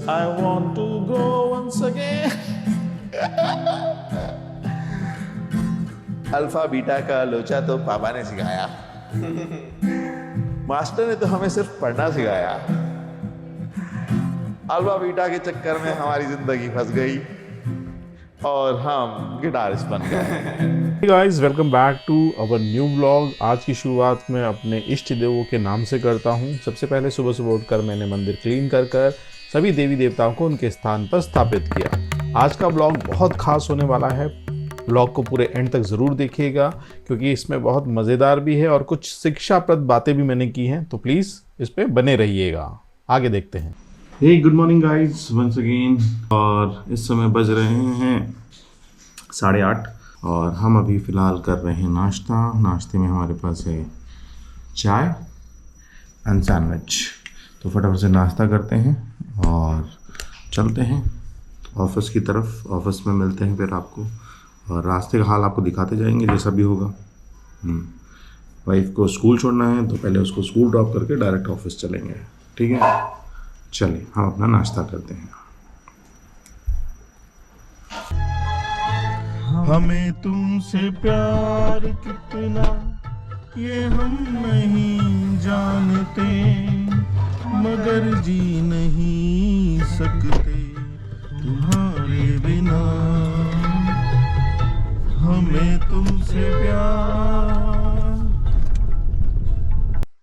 I want to go once again. Alpha beta का लोचा तो पापा ने सिखाया, मास्टर ने तो हमें सिर्फ पढ़ना सिखाया। अल्फा बीटा के चक्कर में हमारी जिंदगी फंस गई और हम गिटारिस्ट बन गए। Guys, welcome back to our new vlog. आज की शुरुआत मैं अपने इष्ट देवों के नाम से करता हूं। सबसे पहले सुबह सुबह उठकर मैंने मंदिर क्लीन कर सभी देवी देवताओं को उनके स्थान पर स्थापित किया। आज का व्लॉग बहुत खास होने वाला है। व्लॉग को पूरे एंड तक ज़रूर देखिएगा क्योंकि इसमें बहुत मज़ेदार भी है और कुछ शिक्षाप्रद बातें भी मैंने की हैं, तो प्लीज़ इस पे बने रहिएगा। आगे देखते हैं। Hey good morning guys once again. और इस समय बज रहे हैं 8:30 और हम अभी फ़िलहाल कर रहे हैं नाश्ता। नाश्ते में हमारे पास है चाय एंड सैंडविच। तो फटाफट से नाश्ता करते हैं और चलते हैं ऑफिस की तरफ। ऑफिस में मिलते हैं फिर आपको, और रास्ते का हाल आपको दिखाते जाएंगे जैसा भी होगा। वाइफ को स्कूल छोड़ना है तो पहले उसको स्कूल ड्रॉप करके डायरेक्ट ऑफिस चलेंगे, ठीक है। चलिए हम अपना नाश्ता करते हैं। हमें तुमसे प्यार कितना ये हम नहीं जानते, मगर जी नहीं सकते तुम्हारे बिना। हमें तुमसे प्यार।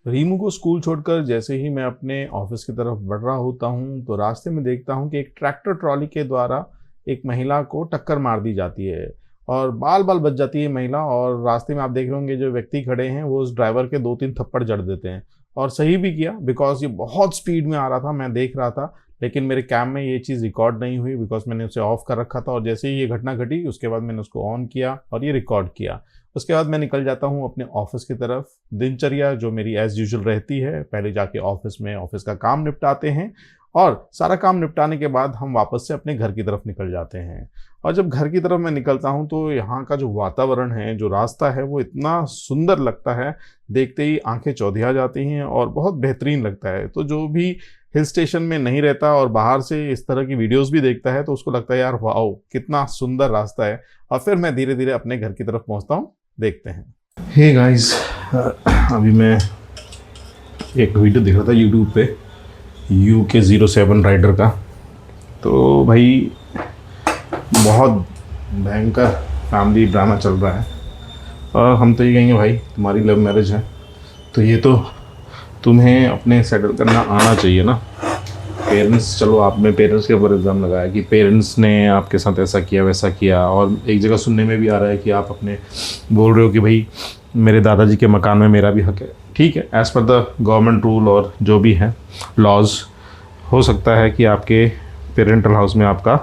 रीमू को स्कूल छोड़कर जैसे ही मैं अपने ऑफिस की तरफ बढ़ रहा होता हूं तो रास्ते में देखता हूं कि एक ट्रैक्टर ट्रॉली के द्वारा एक महिला को टक्कर मार दी जाती है और बाल बाल बच जाती है महिला। और रास्ते में आप देख रहे होंगे जो व्यक्ति खड़े हैं वो उस ड्राइवर के 2-3 थप्पड़ जड़ देते हैं। और सही भी किया बिकॉज ये बहुत स्पीड में आ रहा था, मैं देख रहा था, लेकिन मेरे कैम में ये चीज़ रिकॉर्ड नहीं हुई बिकॉज मैंने उसे ऑफ कर रखा था। और जैसे ही ये घटना घटी उसके बाद मैंने उसको ऑन किया और ये रिकॉर्ड किया। उसके बाद मैं निकल जाता हूँ अपने ऑफिस की तरफ। दिनचर्या जो मेरी एज यूजुअल रहती है, पहले जाके ऑफिस में ऑफिस का काम निपटाते हैं और सारा काम निपटाने के बाद हम वापस से अपने घर की तरफ निकल जाते हैं। और जब घर की तरफ मैं निकलता हूँ तो यहाँ का जो वातावरण है, जो रास्ता है, वो इतना सुंदर लगता है, देखते ही आंखें चौधिया जाती हैं और बहुत बेहतरीन लगता है। तो जो भी हिल स्टेशन में नहीं रहता और बाहर से इस तरह की वीडियोस भी देखता है तो उसको लगता है यार वाओ कितना सुंदर रास्ता है। और फिर मैं धीरे धीरे अपने घर की तरफ पहुँचता हूँ। देखते हैं। हे गाइस, अभी मैं एक वीडियो देख रहा था यूट्यूब पे UK07 राइडर का। तो भाई बहुत भयंकर फैमिली ड्रामा चल रहा है और हम तो ये कहेंगे भाई तुम्हारी लव मैरिज है तो ये तो तुम्हें अपने सेटल करना आना चाहिए ना। पेरेंट्स, चलो आपने पेरेंट्स के ऊपर इल्ज़ाम लगाया कि पेरेंट्स ने आपके साथ ऐसा किया वैसा किया, और एक जगह सुनने में भी आ रहा है कि आप अपने बोल रहे हो कि भाई मेरे दादाजी के मकान में मेरा भी हक है। ठीक है, as per the government rule और जो भी है लॉज, हो सकता है कि आपके पेरेंटल हाउस में आपका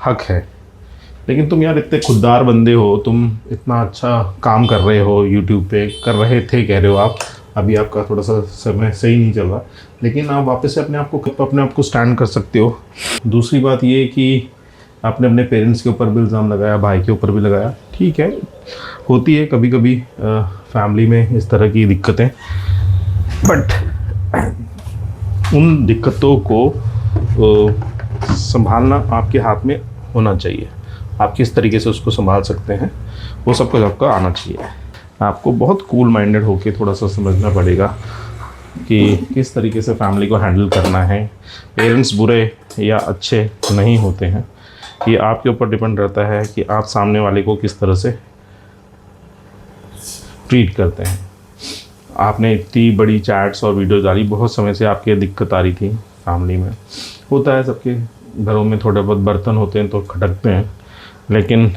हक है, लेकिन तुम यार इतने खुददार बंदे हो, तुम इतना अच्छा काम कर रहे हो, यूट्यूब पे कर रहे थे कह रहे हो आप, अभी आपका थोड़ा सा समय सही नहीं चल रहा, लेकिन आप वापस से अपने आप को स्टैंड कर सकते हो। दूसरी बात ये कि आपने अपने पेरेंट्स के ऊपर भी इल्ज़ाम लगाया, भाई के ऊपर भी लगाया, ठीक है, होती है कभी कभी फैमिली में इस तरह की दिक्कतें, बट उन दिक्कतों को संभालना आपके हाथ में होना चाहिए। आप किस तरीके से उसको संभाल सकते हैं वो सब कुछ आपको आना चाहिए। आपको बहुत कूल माइंडेड होके थोड़ा सा समझना पड़ेगा कि किस तरीके से फैमिली को हैंडल करना है। पेरेंट्स बुरे या अच्छे नहीं होते हैं, ये आपके ऊपर डिपेंड रहता है कि आप सामने वाले को किस तरह से ट्रीट करते हैं। आपने इतनी बड़ी चैट्स और वीडियो डाली, बहुत समय से आपके दिक्कत आ रही थी फैमिली में। होता है, सबके घरों में थोड़े बहुत बर्तन होते हैं तो खटकते हैं, लेकिन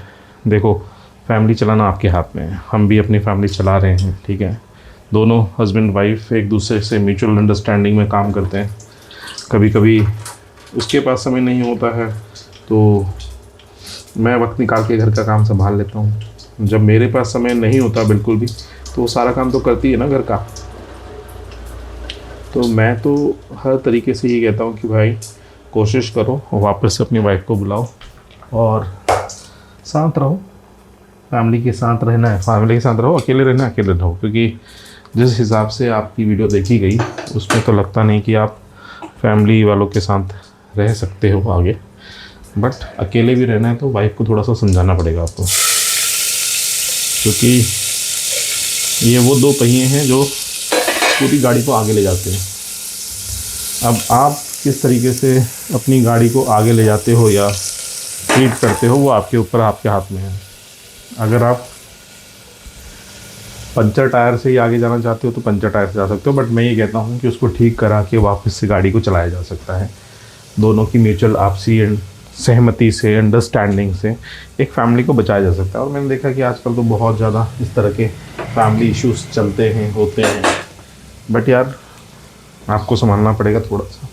देखो फैमिली चलाना आपके हाथ में है। हम भी अपनी फैमिली चला रहे हैं, ठीक है। दोनों हस्बैंड वाइफ एक दूसरे से म्यूचुअल अंडरस्टैंडिंग में काम करते हैं। कभी कभी उसके पास समय नहीं होता है तो मैं वक्त निकाल के घर का काम संभाल लेता हूँ। जब मेरे पास समय नहीं होता बिल्कुल भी तो वो सारा काम तो करती है ना घर का। तो मैं तो हर तरीके से ये कहता हूँ कि भाई कोशिश करो वापस से अपनी वाइफ को बुलाओ और साथ रहो। फैमिली के साथ रहना है, फैमिली के साथ रहो, अकेले रहना है अकेले रहो। क्योंकि जिस हिसाब से आपकी वीडियो देखी गई उसमें तो लगता नहीं कि आप फैमिली वालों के साथ रह सकते हो आगे, बट अकेले भी रहना है तो वाइफ को थोड़ा सा समझाना पड़ेगा आपको, क्योंकि ये वो दो पहिए हैं जो पूरी गाड़ी को आगे ले जाते हैं। अब आप किस तरीके से अपनी गाड़ी को आगे ले जाते हो या ट्रीट करते हो वो आपके ऊपर, आपके हाथ में है। अगर आप पंचर टायर से ही आगे जाना चाहते हो तो पंचर टायर से जा सकते हो, बट मैं ये कहता हूँ कि उसको ठीक करा के वापस से गाड़ी को चलाया जा सकता है। दोनों की म्यूचुअल आपसी सहमति से, अंडरस्टैंडिंग से एक फैमिली को बचाया जा सकता है। और मैंने देखा कि आजकल तो बहुत ज़्यादा इस तरह के फैमिली इश्यूज चलते हैं, होते हैं, बट यार आपको संभालना पड़ेगा थोड़ा सा,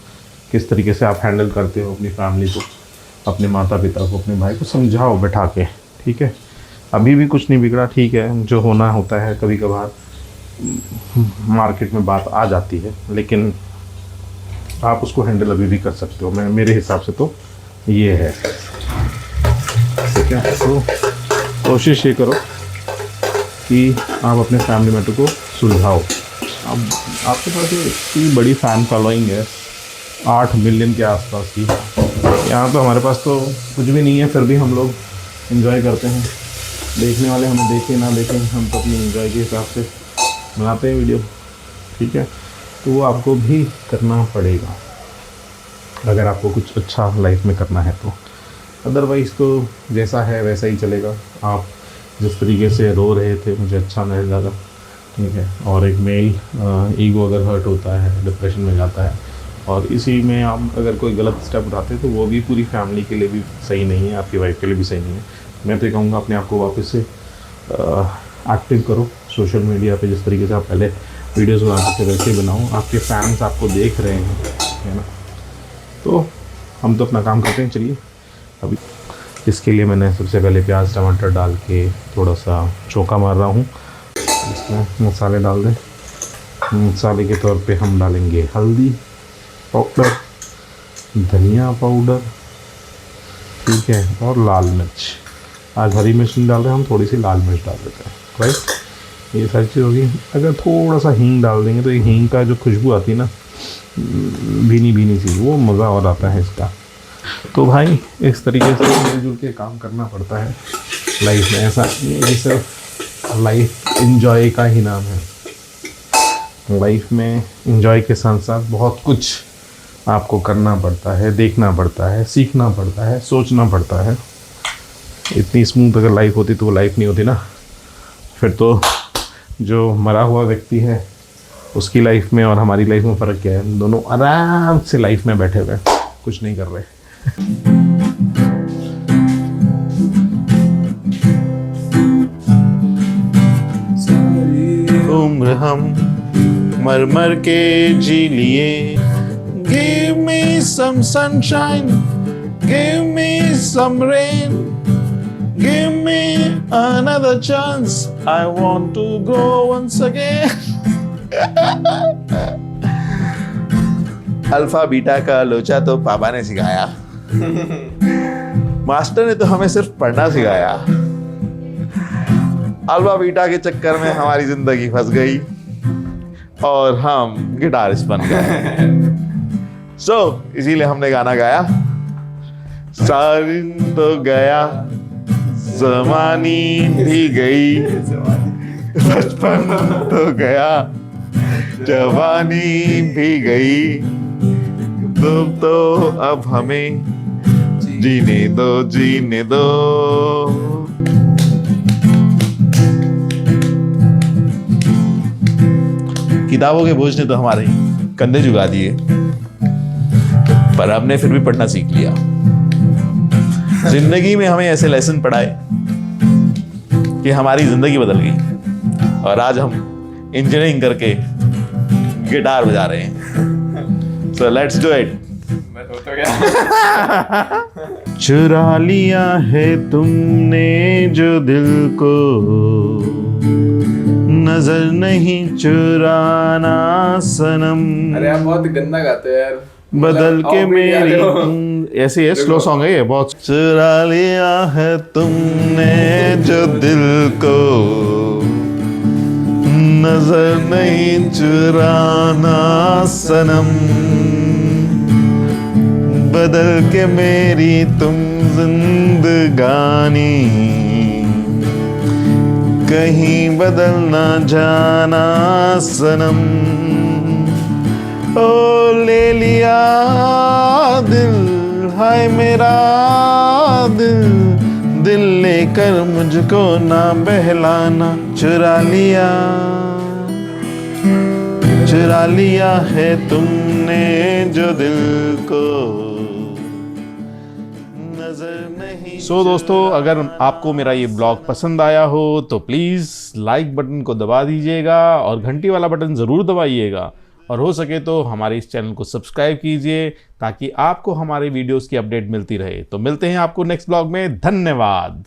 किस तरीके से आप हैंडल करते हो अपनी फैमिली को, अपने माता पिता को, अपने भाई को समझाओ बैठा के, ठीक है। अभी भी कुछ नहीं बिगड़ा, ठीक है, जो होना होता है, कभी कभार मार्केट में बात आ जाती है, लेकिन आप उसको हैंडल अभी भी कर सकते हो। मेरे हिसाब से तो ये है, ठीक है। तो कोशिश ये करो कि आप अपने फैमिली मैटर को सुलझाओ। अब आपके पास इतनी बड़ी फ़ैन फॉलोइंग है, 8 मिलियन के आसपास की। यहाँ तो हमारे पास तो कुछ भी नहीं है, फिर भी हम लोग इन्जॉय करते हैं। देखने वाले हमें देखें ना देखें, हम तो अपनी एंजॉय के हिसाब से बनाते हैं वीडियो, ठीक है। तो वो आपको भी करना पड़ेगा अगर आपको कुछ अच्छा लाइफ में करना है तो। अदरवाइज़ तो जैसा है वैसा ही चलेगा। आप जिस तरीके से रो रहे थे मुझे अच्छा नहीं लगा, ठीक है। और एक मेल ईगो अगर हर्ट होता है, डिप्रेशन में जाता है, और इसी में आप अगर कोई गलत स्टेप उठाते हैं तो वो भी पूरी फैमिली के लिए भी सही नहीं है, आपकी वाइफ के लिए भी सही नहीं है। मैं तो ये कहूँगा अपने आप को वापस से एक्टिव करो सोशल मीडिया पे। जिस तरीके से आप पहले वीडियोस बनाते थे वैसे ही बनाओ। आपके फैंस आपको देख रहे हैं, है ना। तो हम तो अपना काम करते हैं। चलिए, अभी इसके लिए मैंने सबसे पहले प्याज टमाटर डाल के थोड़ा सा चौंका मार रहा हूँ। इसमें मसाले डाल दें। मसाले के तौर पे हम डालेंगे हल्दी पाउडर, धनिया पाउडर, ठीक है, और लाल मिर्च। आज हरी मिर्च नहीं डाल रहे हम, थोड़ी सी लाल मिर्च डाल देते हैं, राइट। ये सारी चीज़ होगी। अगर थोड़ा सा हींग डाल देंगे तो ये हींग का जो खुशबू आती है ना, भीनी भीनी सी, वो मज़ा और आता है इसका। तो भाई इस तरीके से मिलजुल के काम करना पड़ता है लाइफ में। ऐसा नहीं है कि सिर्फ लाइफ इन्जॉय का ही नाम है। लाइफ में इन्जॉय के साथ साथ बहुत कुछ आपको करना पड़ता है, देखना पड़ता है, सीखना पड़ता है, सोचना पड़ता है। इतनी स्मूथ अगर लाइफ होती तो वो लाइफ नहीं होती ना। फिर तो जो मरा हुआ व्यक्ति है उसकी लाइफ में और हमारी लाइफ में फ़र्क क्या है? दोनों आराम से लाइफ में बैठे हुए, कुछ नहीं कर रहे। उम्र हम मर मर के जी लिए। Give me some sunshine, give me some rain, give me another chance, I want to go once again. Alpha beta का लोचा तो पापा ने सिखाया, मास्टर ने तो हमें सिर्फ पढ़ना सिखाया। अल्फा बीटा के चक्कर में हमारी जिंदगी फंस गई और हम गिटारिस्ट बन गए। इसीलिए हमने गाना गाया, सारिन तो गया, ज़मानी भी गई, बचपन तो गया, जवानी भी गई, तुम तो अब हमें जीने दो, जीने दो। किताबों के बोझ ने तो हमारे कंधे झुका दिए, पर हमने फिर भी पढ़ना सीख लिया। जिंदगी में हमें ऐसे लेसन पढ़ाए कि हमारी जिंदगी बदल गई और आज हम इंजीनियरिंग करके गिटार बजा रहे हैं। So let's do it. चुरा लिया है तुमने जो दिल को, नजर नहीं चुराना सनम। अरे आप बहुत गंदा गाते हैं यार। बदल के मेरी, ऐसे है, स्लो सॉन्ग है ये बहुत। चुरा लिया है तुमने जो दिल को, नजर नहीं चुराना सनम। बदल के मेरी तुम जिंदगानी, कहीं बदल ना जाना सनम। ओ ले लिया दिल, हाय मेरा दिल, दिल लेकर मुझको ना बहलाना। चुरा लिया है तुमने जो दिल को, नजर नहीं। सो दोस्तों, अगर आपको मेरा ये ब्लॉग पसंद आया हो तो प्लीज़ लाइक बटन को दबा दीजिएगा और घंटी वाला बटन ज़रूर दबाइएगा, और हो सके तो हमारे इस चैनल को सब्सक्राइब कीजिए ताकि आपको हमारे वीडियोस की अपडेट मिलती रहे। तो मिलते हैं आपको नेक्स्ट ब्लॉग में। धन्यवाद।